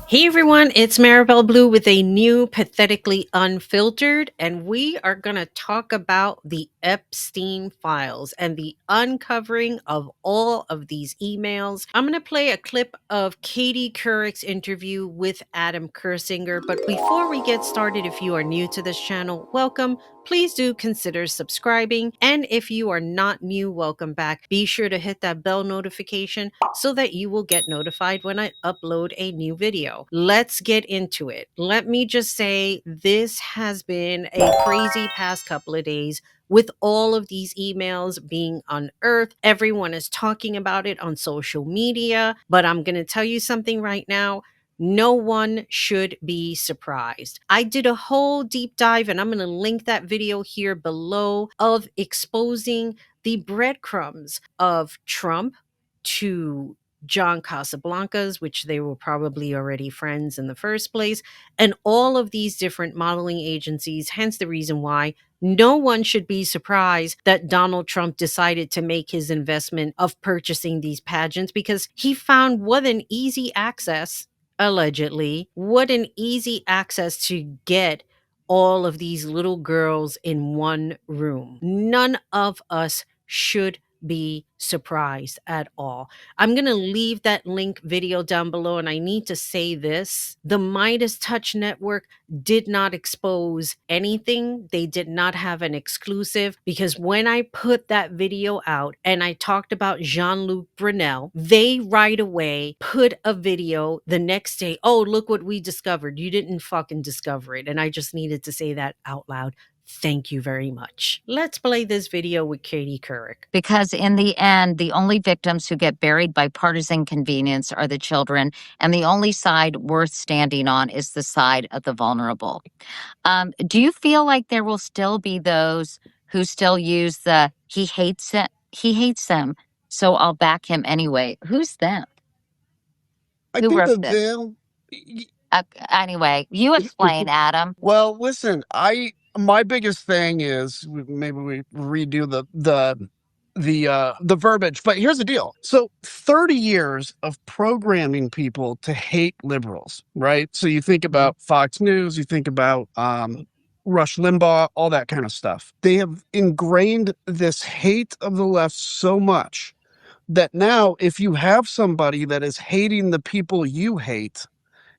Hey everyone, it's Maribel Blue with a new Pathetically Unfiltered, and we are going to talk about the Epstein files and the uncovering of all of these emails. I'm going to play a clip of Katie Couric's interview with Adam Kersinger, but before we get started, if you are new to this channel, welcome. Please do consider subscribing. And if you are not new, welcome back. Be sure to hit that bell notification so that you will get notified when I upload a new video. Let's get into it. Let me just say this has been a crazy past couple of days with all of these emails being unearthed. Everyone is talking about it on social media, but I'm going to tell you something right now. No one should be surprised. I did a whole deep dive, and I'm going to link that video here below, of exposing the breadcrumbs of Trump to John Casablancas, which they were probably already friends in the first place, and all of these different modeling agencies. Hence the reason why no one should be surprised that Donald Trump decided to make his investment of purchasing these pageants, because he found what an easy access, allegedly, what an easy access to get all of these little girls in one room. None of us should be surprised at all. I'm going to leave that link video down below. And I need to say this: the Midas Touch Network did not expose anything. They did not have an exclusive, because when I put that video out and I talked about Jean-Luc Brunel, they right away put a video the next day. Oh, look what we discovered. You didn't fucking discover it. And I just needed to say that out loud. Thank you very much. Let's play this video with Katie Couric. Because in the end, the only victims who get buried by partisan convenience are the children, and the only side worth standing on is the side of the vulnerable. Do you feel like there will still be those who still use the he hates them, so I'll back him anyway? Who's them? I Who think wrote that this? them. Anyway, you explain, Adam. Well, listen, my biggest thing is maybe we redo the verbiage, but here's the deal. So 30 years of programming people to hate liberals, right? So you think about Fox News, you think about Rush Limbaugh, all that kind of stuff. They have ingrained this hate of the left so much that now if you have somebody that is hating the people you hate,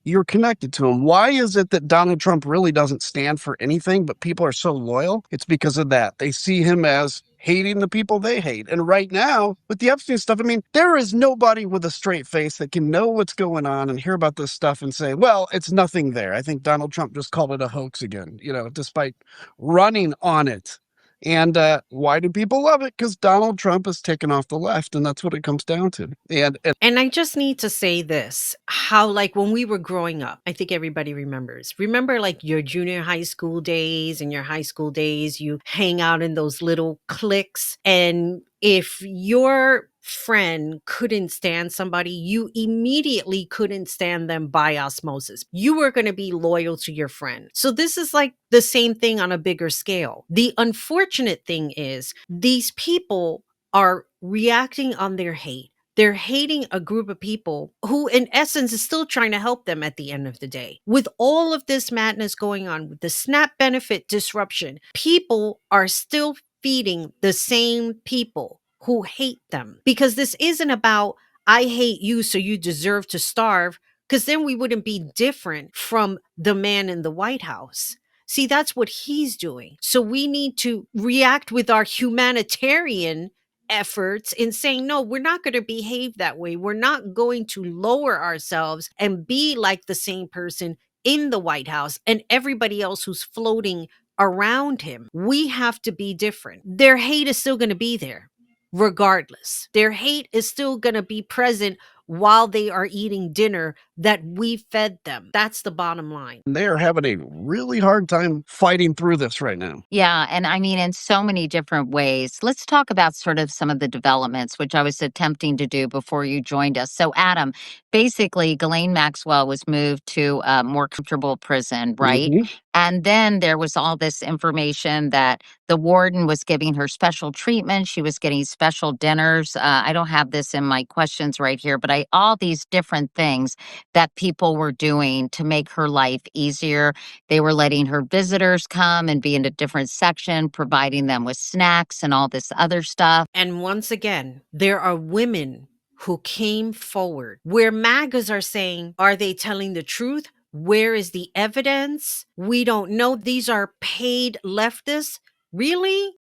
you're connected to him. Why is it that Donald Trump really doesn't stand for anything, but people are so loyal? It's because of that. They see him as hating the people they hate. And right now, with the Epstein stuff, I mean, there is nobody with a straight face that can know what's going on and hear about this stuff and say, well, it's nothing there. I think Donald Trump just called it a hoax again, despite running on it. And why do people love it? Because Donald Trump has taken off the left, and that's what it comes down to. And I just need to say this: how, like, when we were growing up, I think everybody remembers. Remember, like, your junior high school days and your high school days, you hang out in those little cliques. And if your friend couldn't stand somebody, you immediately couldn't stand them by osmosis. You were going to be loyal to your friend. So this is like the same thing on a bigger scale. The unfortunate thing is these people are reacting on their hate. They're hating a group of people who, in essence, is still trying to help them at the end of the day. With all of this madness going on, with the SNAP benefit disruption, people are still feeding the same people who hate them. Because this isn't about, I hate you, so you deserve to starve, because then we wouldn't be different from the man in the White House. See, that's what he's doing. So we need to react with our humanitarian efforts in saying, no, we're not going to behave that way. We're not going to lower ourselves and be like the same person in the White House and everybody else who's floating around him. We have to be different. Their hate is still going to be there regardless. Their hate is still going to be present while they are eating dinner that we fed them. That's the bottom line. they are having a really hard time fighting through this right now. Yeah, and I mean, in so many different ways. Let's talk about sort of some of the developments, which I was attempting to do before you joined us. So, Adam, basically, Ghislaine Maxwell was moved to a more comfortable prison, right? Mhm. And then there was all this information that the warden was giving her special treatment. She was getting special dinners. I don't have this in my questions right here, but right? All these different things that people were doing to make her life easier. They were letting her visitors come and be in a different section, providing them with snacks and all this other stuff. And once again, there are women who came forward where MAGAs are saying, are they telling the truth? Where is the evidence? We don't know. These are paid leftists. Really?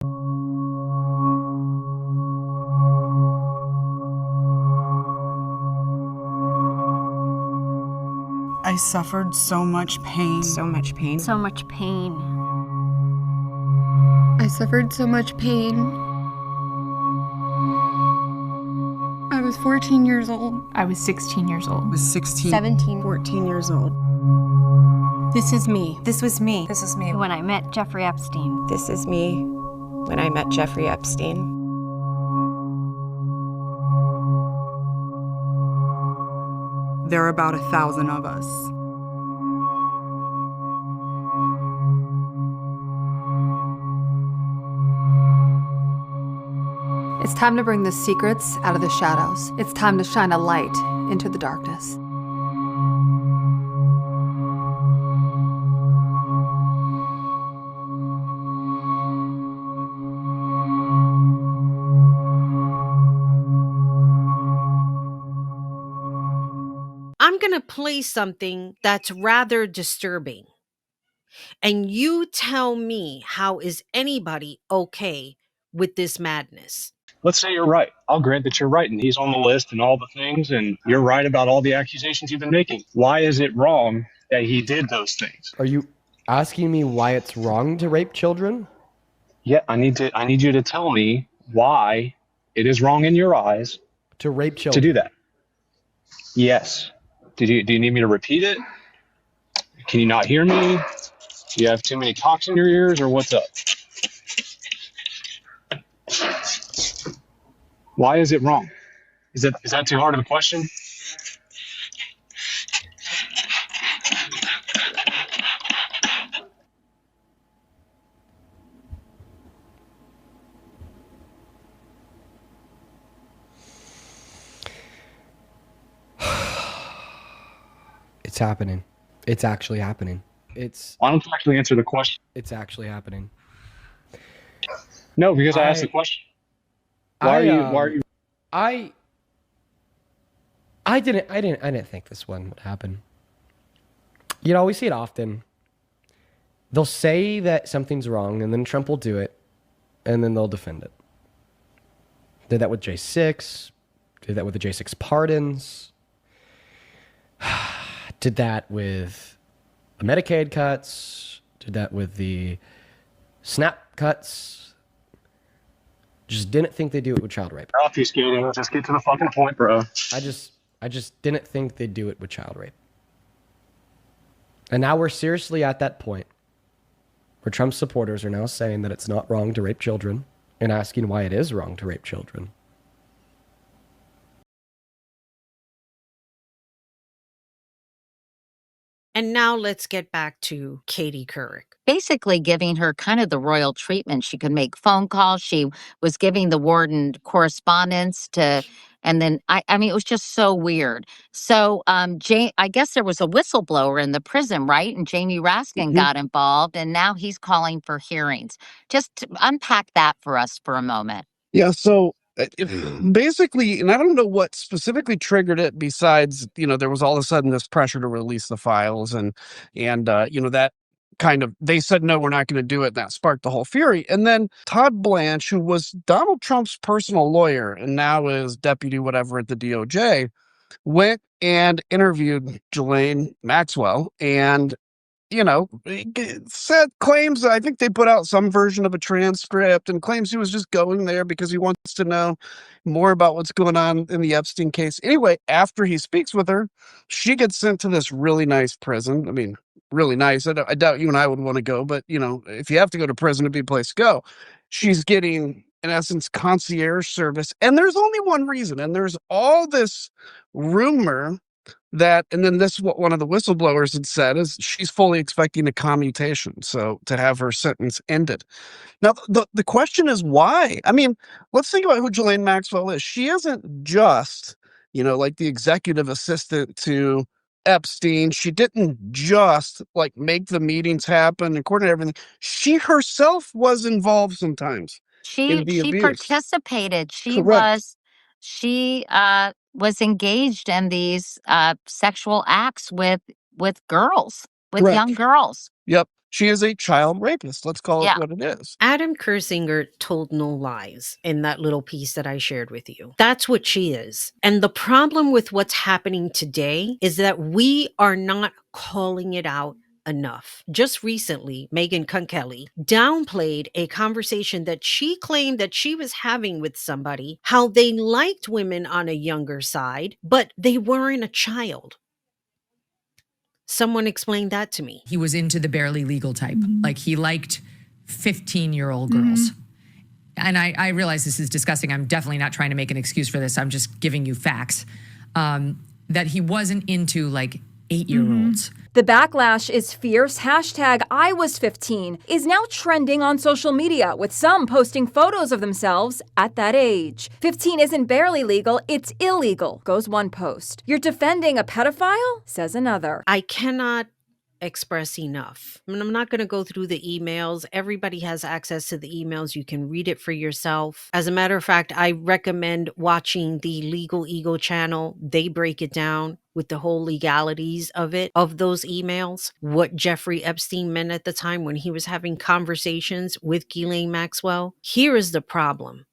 I suffered so much pain. So much pain. So much pain. I suffered so much pain. I was 14 years old. I was 16 years old. I was 16, 17. 14 years old. This is me. This was me. This is me. When I met Jeffrey Epstein. This is me when I met Jeffrey Epstein. There are about 1,000 of us. It's time to bring the secrets out of the shadows. It's time to shine a light into the darkness. I'm going to play something that's rather disturbing. And you tell me, how is anybody okay with this madness? Let's say you're right. I'll grant that you're right, and he's on the list and all the things, and you're right about all the accusations you've been making. Why is it wrong that he did those things? Are you asking me why it's wrong to rape children? Yeah, I need you to tell me why it is wrong in your eyes To rape to children. do that. Yes. Do you need me to repeat it? Can you not hear me? Do you have too many cocks in your ears, or what's up? Why is it wrong? Is that too hard of a question? It's happening. It's actually happening. Why don't you actually answer the question? It's actually happening. No, because I asked the question. Why are you? I didn't think this one would happen. You know, we see it often. They'll say that something's wrong, and then Trump will do it, and then they'll defend it. Did that with J6. Did that with the J6 pardons. Did that with the Medicaid cuts. Did that with the SNAP cuts. Just didn't think they'd do it with child rape. Obfuscating. Just get to the fucking point, bro. I just didn't think they'd do it with child rape. And now we're seriously at that point where Trump's supporters are now saying that it's not wrong to rape children and asking why it is wrong to rape children. And now let's get back to Katie Couric. Basically giving her kind of the royal treatment. She could make phone calls. She was giving the warden correspondence to, and then I mean, it was just so weird. So, I guess there was a whistleblower in the prison, right? And Jamie Raskin got involved, and now he's calling for hearings. Just unpack that for us for a moment. Yeah, so basically, and I don't know what specifically triggered it besides, there was all of a sudden this pressure to release the files and that kind of, they said, no, we're not going to do it. And that sparked the whole fury. And then Todd Blanche, who was Donald Trump's personal lawyer and now is deputy whatever at the DOJ, went and interviewed Ghislaine Maxwell and claims, I think they put out some version of a transcript and claims he was just going there because he wants to know more about what's going on in the Epstein case. Anyway, after he speaks with her, she gets sent to this really nice prison. I mean, really nice. I doubt you and I would want to go, but if you have to go to prison, it'd be a place to go. She's getting, in essence, concierge service. And there's only one reason. And there's all this rumor that, and then this is what one of the whistleblowers had said, is she's fully expecting a commutation, so to have her sentence ended. Now, the question is why? I mean, let's think about who Ghislaine Maxwell is. She isn't just, like the executive assistant to Epstein. She didn't just like make the meetings happen and coordinate everything. She herself was involved sometimes in the She abuse. participated. Correct. She was engaged in these sexual acts with girls, with young Correct. girls. Yep. She is a child rapist. Let's call it Yeah. what it is. Adam Kersinger told no lies in that little piece that I shared with you. That's what she is. And the problem with what's happening today is that we are not calling it out enough. Just recently, Megan Kelly downplayed a conversation that she claimed that she was having with somebody, how they liked women on a younger side, but they weren't a child. Someone explained that to me. He was into the barely legal type. Like he liked 15-year-old girls. And I realize this is disgusting. I'm definitely not trying to make an excuse for this. I'm just giving you facts. That he wasn't into like 8-year-olds. The backlash is fierce. Hashtag I was 15 is now trending on social media, with some posting photos of themselves at that age. 15 isn't barely legal, it's illegal, goes one post. You're defending a pedophile, says another. I cannot express enough. I mean, I'm not going to go through the emails. Everybody has access to the emails. You can read it for yourself. As a matter of fact, I recommend watching the Legal Ego channel. They break it down with the whole legalities of it, of those emails, what Jeffrey Epstein meant at the time when he was having conversations with Ghislaine Maxwell. Here is the problem.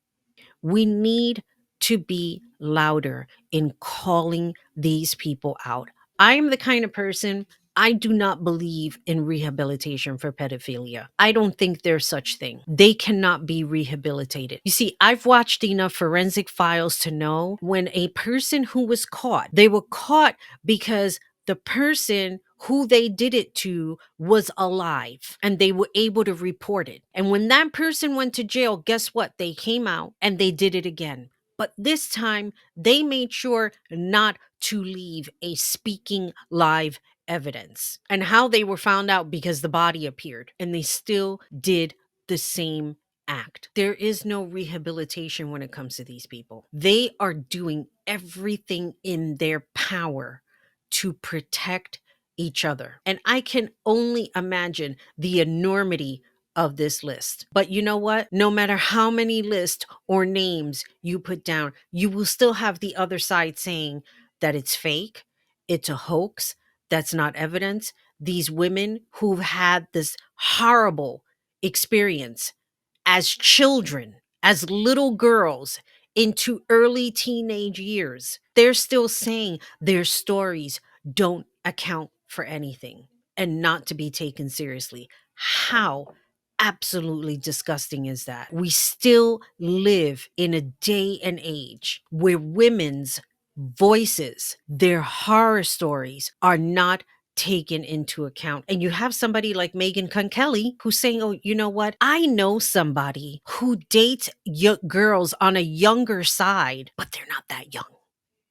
We need to be louder in calling these people out. I am the kind of person, I do not believe in rehabilitation for pedophilia. I don't think there's such thing. They cannot be rehabilitated. You see, I've watched enough forensic files to know when a person who was caught, they were caught because the person who they did it to was alive and they were able to report it. And when that person went to jail, guess what? They came out and they did it again. But this time they made sure not to leave a speaking live evidence. And how they were found out, because the body appeared and they still did the same act. There is no rehabilitation when it comes to these people. They are doing everything in their power to protect each other. And I can only imagine the enormity of this list. But you know what? No matter how many lists or names you put down, you will still have the other side saying that it's fake, it's a hoax, that's not evidence. These women who've had this horrible experience as children, as little girls into early teenage years, they're still saying their stories don't account for anything and not to be taken seriously. How absolutely disgusting is that? We still live in a day and age where women's voices, their horror stories, are not taken into account. And you have somebody like Megan Kelly who's saying, oh, you know what? I know somebody who dates girls on a younger side, but they're not that young.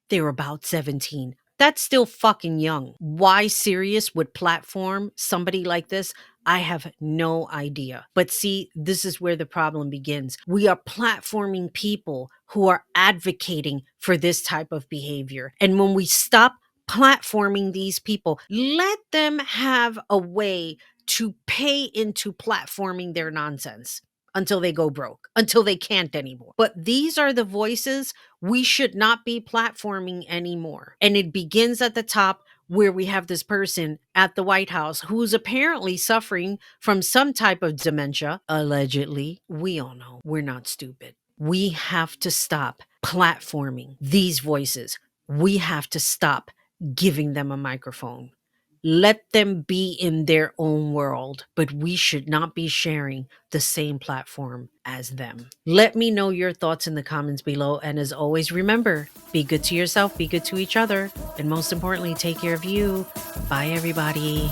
They're about 17. That's still fucking young. Why Sirius would platform somebody like this, I have no idea. But see, this is where the problem begins. We are platforming people who are advocating for this type of behavior. And when we stop platforming these people, let them have a way to pay into platforming their nonsense until they go broke, until they can't anymore. But these are the voices we should not be platforming anymore. And it begins at the top, where we have this person at the White House who's apparently suffering from some type of dementia, allegedly. We all know we're not stupid. We have to stop platforming these voices. We have to stop giving them a microphone. Let them be in their own world, but we should not be sharing the same platform as them. Let me know your thoughts in the comments below. And as always, remember, be good to yourself, be good to each other, and most importantly, take care of you. Bye, everybody.